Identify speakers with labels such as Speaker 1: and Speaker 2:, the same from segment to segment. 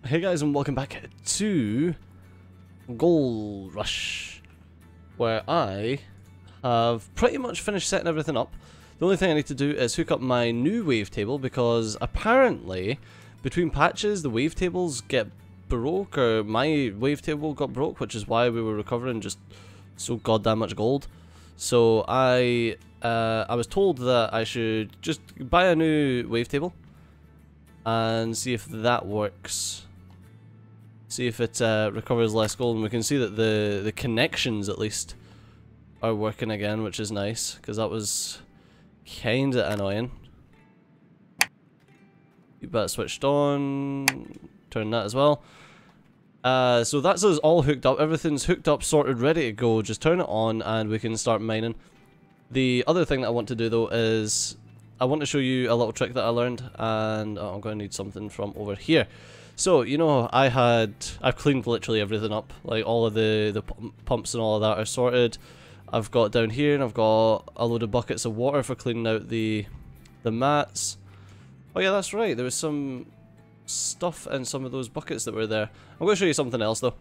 Speaker 1: Hey guys, and welcome back to Gold Rush, where I have pretty much finished setting everything up. The only thing I need to do is hook up my new wavetable, because apparently between patches the wavetables get broke, or my wavetable got broke, which is why we were recovering just so goddamn much gold. So I was told that I should just buy a new wavetable and see if that works. See if it recovers less gold, and we can see that the connections at least are working again, which is nice, because that was kinda annoying. Keep that switched on, turn that as well. So that's us all hooked up, everything's hooked up, sorted, ready to go. Just turn it on and we can start mining. The other thing that I want to do though is I want to show you a little trick that I learned, and I'm going to need something from over here. So, you know, I've cleaned literally everything up, like all of the pumps and all of that are sorted. I've got down here, and I've got a load of buckets of water for cleaning out the mats. Oh yeah, that's right, there was some stuff in some of those buckets that were there. I'm going to show you something else though.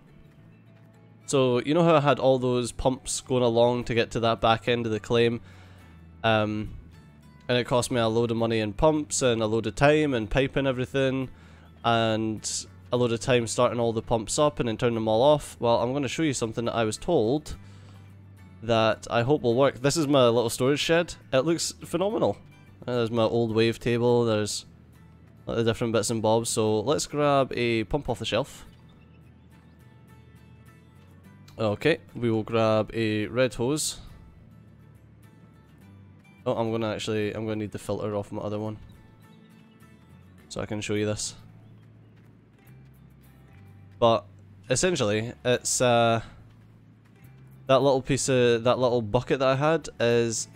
Speaker 1: So, you know how I had all those pumps going along to get to that back end of the claim? And it cost me a load of money in pumps, and a load of time, and piping everything, and a load of time starting all the pumps up and then turning them all off. Well, I'm going to show you something that I was told that I hope will work. This is my little storage shed. It looks phenomenal. There's my old wavetable, there's the different bits and bobs. So let's grab a pump off the shelf. Okay, we will grab a red hose. Oh, I'm gonna need the filter off my other one, so I can show you this. But essentially, it's that little bucket that I had is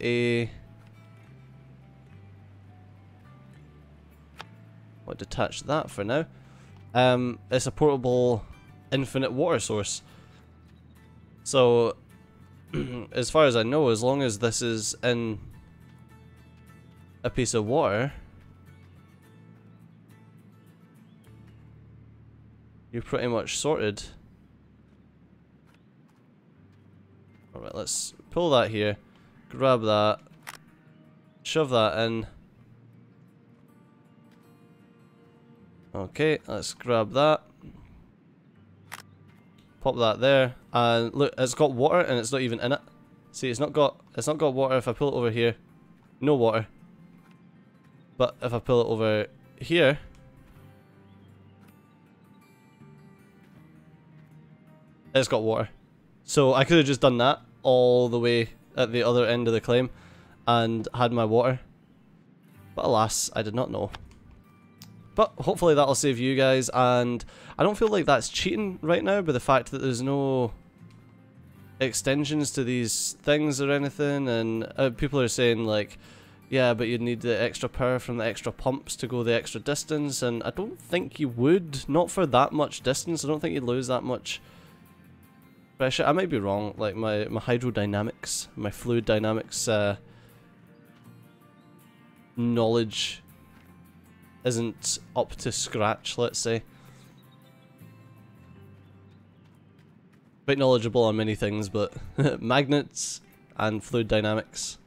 Speaker 1: I'll detach that for now. It's a portable infinite water source. So, as far as I know, as long as this is in a piece of water, you're pretty much sorted. Alright, let's pull that here, grab that, shove that in. Okay, let's grab that, pop that there, and look, it's got water and it's not even in it. See, it's not got water. If I pull it over here, no water. But if I pull it over here, it's got water. So I could have just done that all the way at the other end of the claim and had my water. But alas, I did not know. But hopefully that'll save you guys, and I don't feel like that's cheating right now, but the fact that there's no extensions to these things or anything, and people are saying like, yeah, but you'd need the extra power from the extra pumps to go the extra distance, and I don't think you would, not for that much distance. I don't think you'd lose that much pressure. I might be wrong, like my hydrodynamics, my fluid dynamics knowledge isn't up to scratch, let's say. Quite knowledgeable on many things, but magnets and fluid dynamics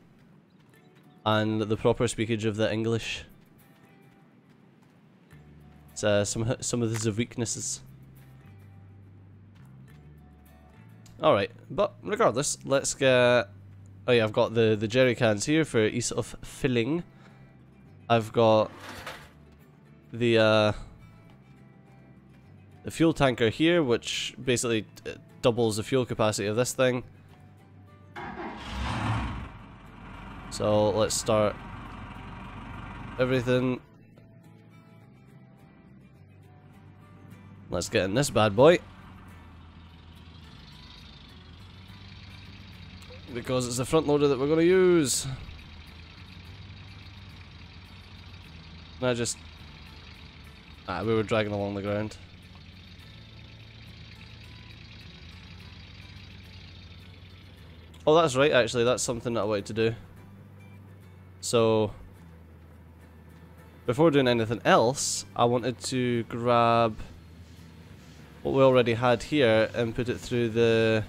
Speaker 1: and the proper speakage of the English, it's some of the weaknesses. Alright, but regardless, let's get... Oh yeah, I've got the jerry cans here for ease of filling. I've got the fuel tanker here, which basically doubles the fuel capacity of this thing. So let's start everything. Let's get in this bad boy, because it's the front loader that we're going to use. And I just... we were dragging along the ground. Oh, that's right, actually, that's something that I wanted to do. So, before doing anything else, I wanted to grab what we already had here and put it through the...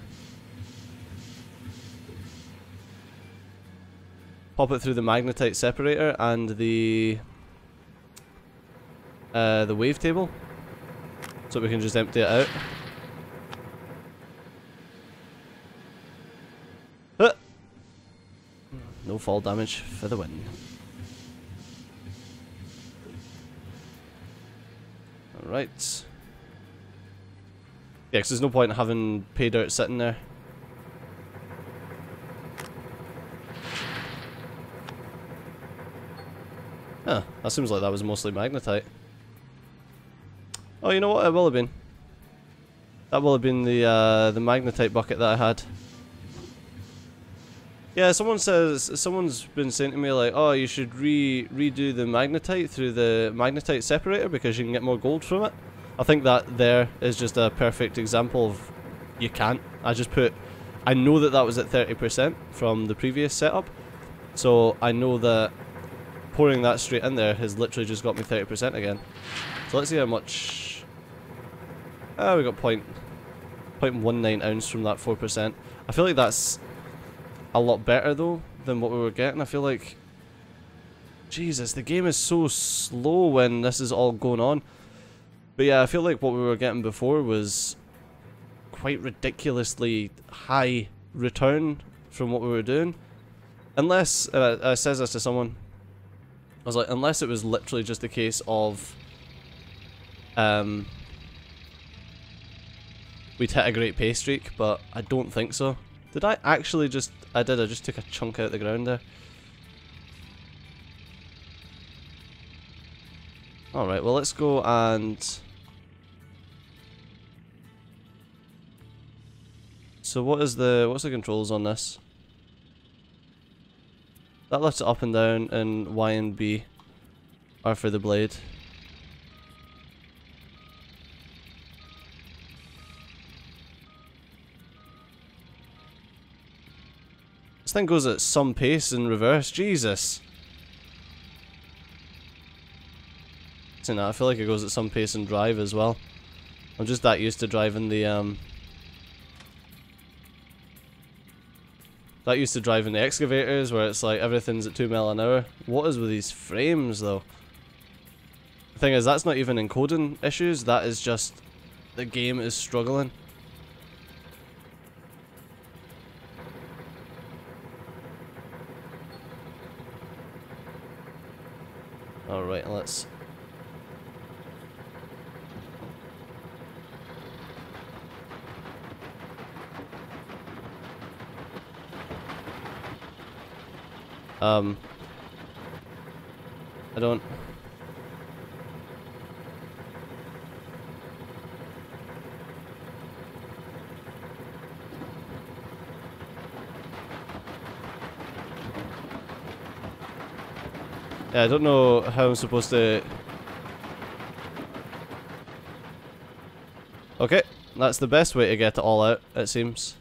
Speaker 1: Pop it through the magnetite separator and the wavetable, so we can just empty it out. No fall damage for the win. Alright. Yeah, because there's no point in having pay dirt sitting there. Huh, that seems like that was mostly magnetite. Oh, you know what? It will have been. That will have been the magnetite bucket that I had. Yeah, someone's been saying to me like, oh, you should redo the magnetite through the magnetite separator because you can get more gold from it. I think that there is just a perfect example of you can't. I know that was at 30% from the previous setup, so I know that pouring that straight in there has literally just got me 30% again. So let's see how much. We got 0.19 ounce from that 4%. I feel like that's a lot better though than what we were getting. I feel like, Jesus, the game is so slow when this is all going on. But yeah, I feel like what we were getting before was quite ridiculously high return from what we were doing. Unless, I says this to someone, I was like, unless it was literally just a case of we'd hit a great pay streak, but I don't think so. Did I actually just... I did, I just took a chunk out of the ground there. Alright, well let's go and... So what's the controls on this? That lifts it up and down, and Y and B are for the blade. This thing goes at some pace in reverse, Jesus. See, now I feel like it goes at some pace in drive as well. I'm just that used to driving the excavators where it's like everything's at 2 mile an hour. What is with these frames though? The thing is, that's not even encoding issues, that is just the game is struggling. Alright, let's... I don't... Yeah, I don't know how I'm supposed to... Okay, that's the best way to get it all out, it seems.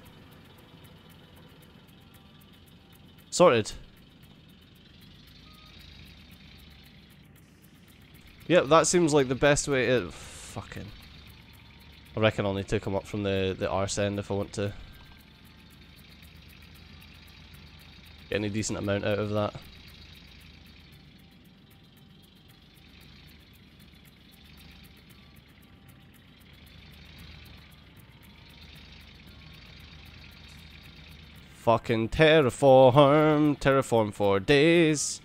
Speaker 1: Sorted. Yep, that seems like the best way to... Fucking... I reckon I'll need to come up from the arse end if I want to get any decent amount out of that. Fucking terraform for days.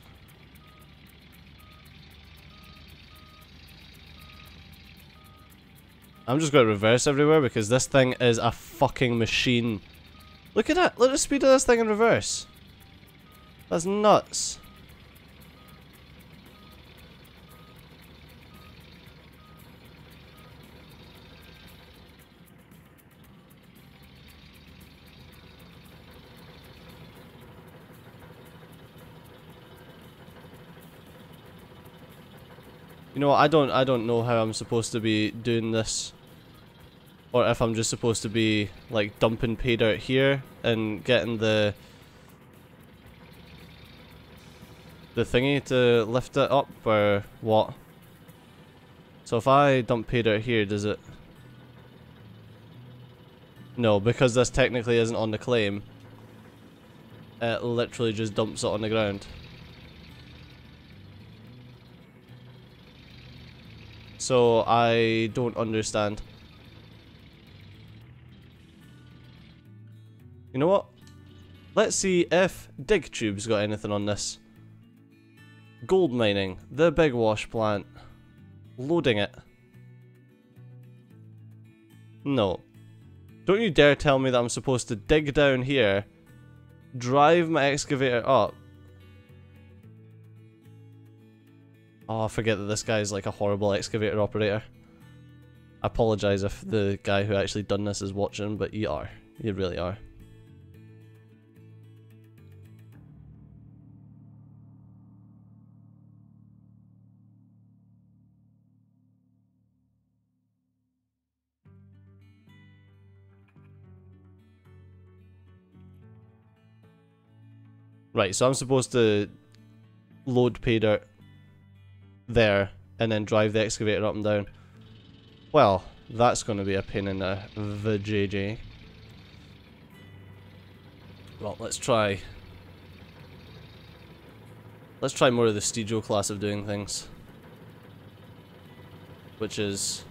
Speaker 1: I'm just going to reverse everywhere because this thing is a fucking machine. Look at that. Look at the speed of this thing in reverse. That's nuts. You know what, I don't know how I'm supposed to be doing this. Or if I'm just supposed to be like dumping pay dirt here and getting the thingy to lift it up, or what? So if I dump pay dirt here, does it... No, because this technically isn't on the claim. It literally just dumps it on the ground. So I don't understand. You know what? Let's see if DigTube's got anything on this. Gold mining, the big wash plant. Loading it. No. Don't you dare tell me that I'm supposed to dig down here, drive my excavator up. Oh, I forget that this guy is like a horrible excavator operator. I apologise if the guy who actually done this is watching, but you are. You really are. Right, so I'm supposed to load pay dirt there and then drive the excavator up and down. Well, that's going to be a pain in the vajayjay. Well, let's try. Let's try more of the Steejo class of doing things, which is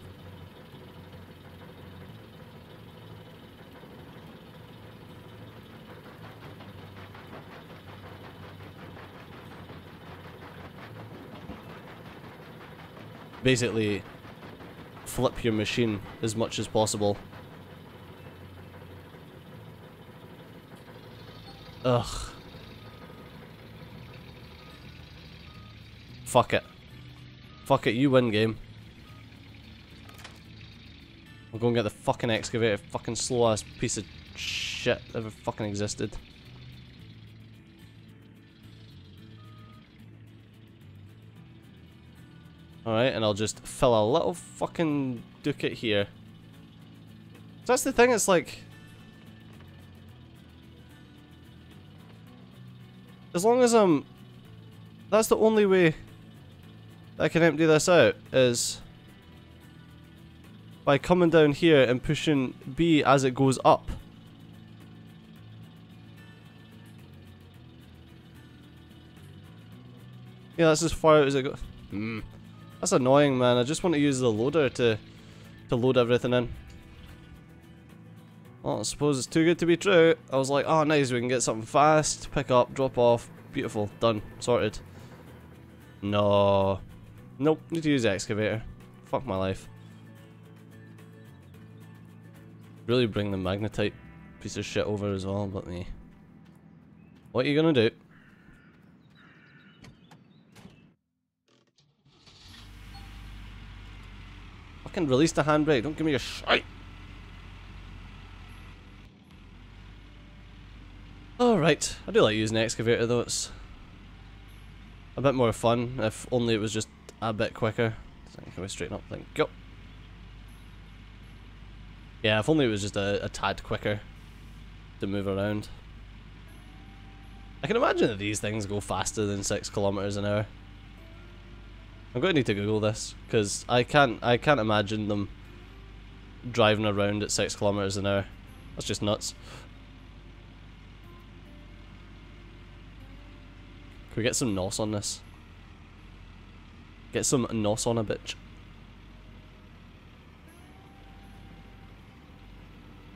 Speaker 1: basically flip your machine as much as possible. Ugh. Fuck it. Fuck it, you win, game. I'll go and get the fucking excavator, fucking slow ass piece of shit that ever fucking existed. Alright, and I'll just fill a little fucking ducat here. So that's the thing, it's like, as long as that's the only way that I can empty this out, is by coming down here and pushing B as it goes up. Yeah, that's as far out as it goes. That's annoying, man. I just want to use the loader to load everything in. Well, I suppose it's too good to be true. I was like, oh nice, we can get something fast, pick up, drop off, beautiful, done, sorted. No. Nope, need to use the excavator. Fuck my life. Really bring the magnetite piece of shit over as well, but me. What are you gonna do? Fucking release the handbrake, don't give me a shite. Alright, I do like using the excavator though, it's a bit more fun, if only it was just a bit quicker. So can we straighten up, thank you. Yeah, if only it was just a tad quicker to move around. I can imagine that these things go faster than 6 kilometers an hour. I'm going to need to Google this, because I can't imagine them driving around at 6 kilometers an hour. That's just nuts. Can we get some NOS on this? Get some NOS on a bitch.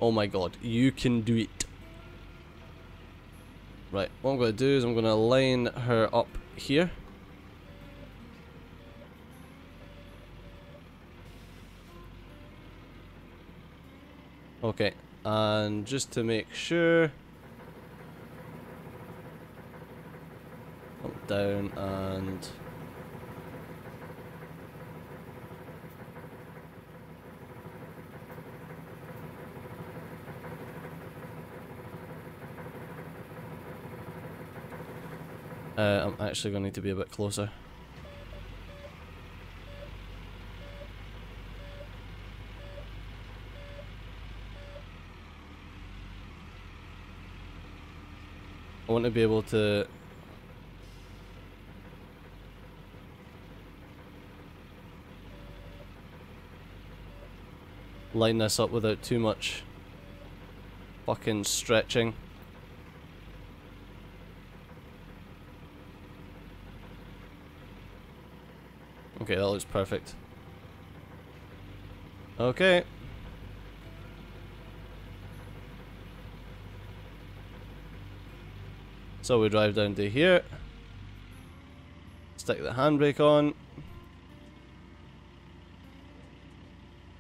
Speaker 1: Oh my god, you can do it. Right, what I'm going to do is I'm going to line her up here. Okay, and just to make sure, up, down, and I'm actually going to need to be a bit closer. I want to be able to line this up without too much fucking stretching. Okay, that looks perfect. Okay. So we drive down to here. Stick the handbrake on.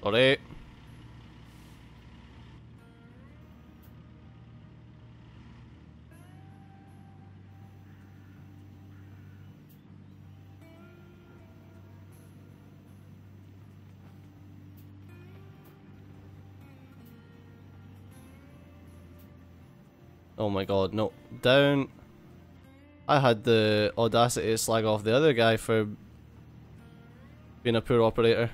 Speaker 1: Sorry. Oh my god, no. Down. I had the audacity to slag off the other guy for being a poor operator.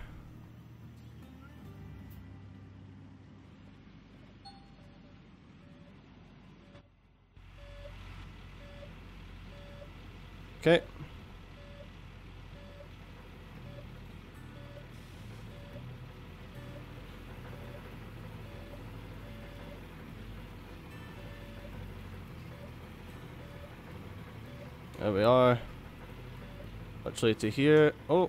Speaker 1: Okay. There we are. Actually to here. Oh.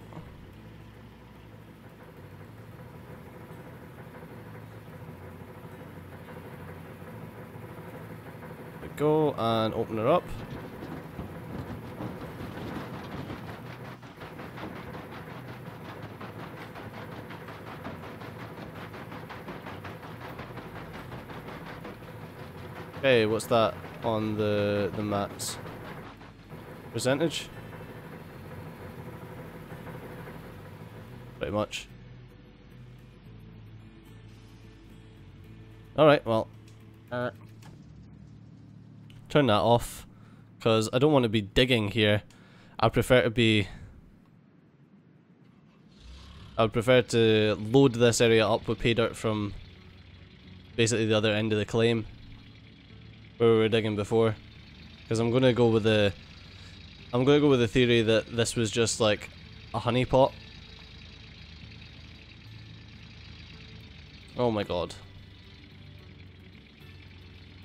Speaker 1: There we go, and open her up. Okay, what's that on the maps? Percentage? Pretty much. Alright, well. Turn that off. Because I don't want to be digging here. I prefer to load this area up with pay dirt from basically the other end of the claim. Where we were digging before. Because I'm gonna go with the theory that this was just like a honeypot. Oh my god.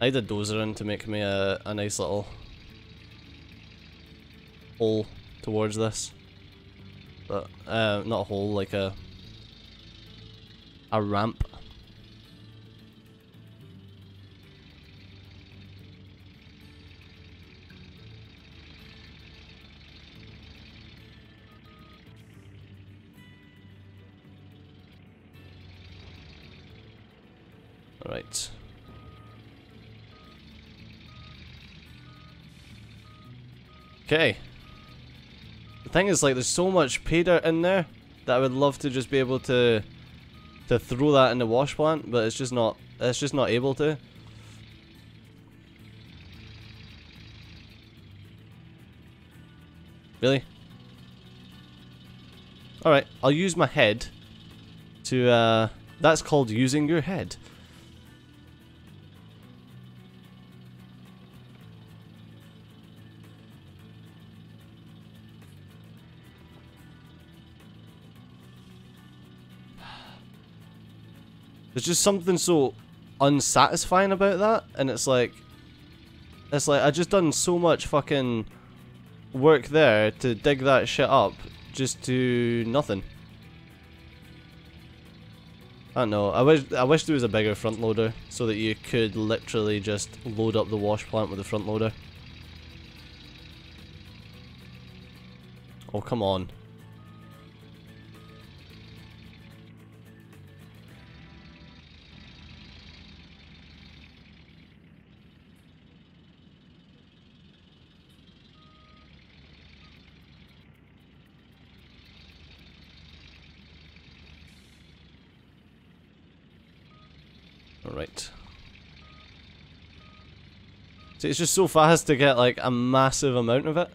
Speaker 1: I had a dozer in to make me a nice little hole towards this. But, not a hole, like a ramp. Alright. Okay. The thing is, like, there's so much pay dirt in there that I would love to just be able to throw that in the wash plant, but it's just not able to. Really? Alright, I'll use my head to, that's called using your head. There's just something so unsatisfying about that, and it's like I just done so much fucking work there to dig that shit up just to nothing. I don't know. I wish there was a bigger front loader so that you could literally just load up the wash plant with the front loader. Oh, come on. Alright. See, it's just so fast to get like a massive amount of it.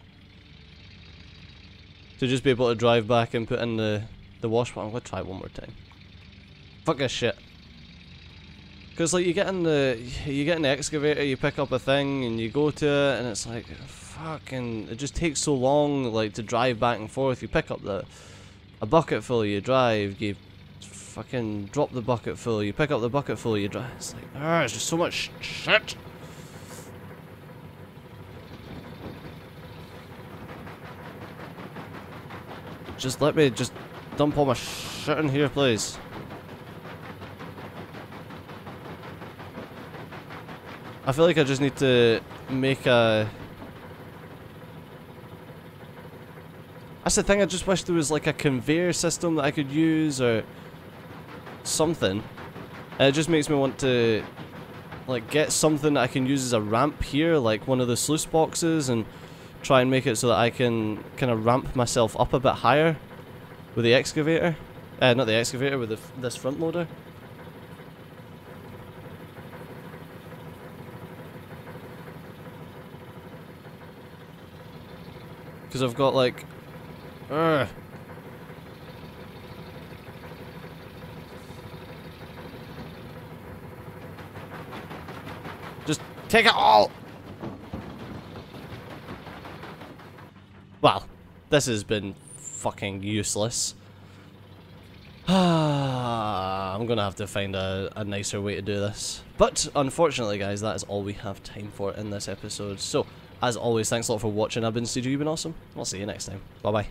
Speaker 1: To just be able to drive back and put in the wash plant. I'm gonna try it one more time. Fuck this shit. Cause like you get in the excavator, you pick up a thing and you go to it and it's like fucking it just takes so long like to drive back and forth. You pick up a bucket full, you drive, you fucking drop the bucket full, you pick up the bucket full, you drive. It's like, there's just so much shit. Just let me just dump all my shit in here, please. I feel like I just need to make a... That's the thing, I just wish there was like a conveyor system that I could use or something. And it just makes me want to like get something that I can use as a ramp here, like one of the sluice boxes, and try and make it so that I can kind of ramp myself up a bit higher with the excavator. Not the excavator, with this front loader. Because I've got like... Just take it all! Well, this has been fucking useless. I'm gonna have to find a nicer way to do this. But, unfortunately guys, that is all we have time for in this episode. So, as always, thanks a lot for watching. I've been Steejo, you've been awesome. I'll see you next time. Bye bye.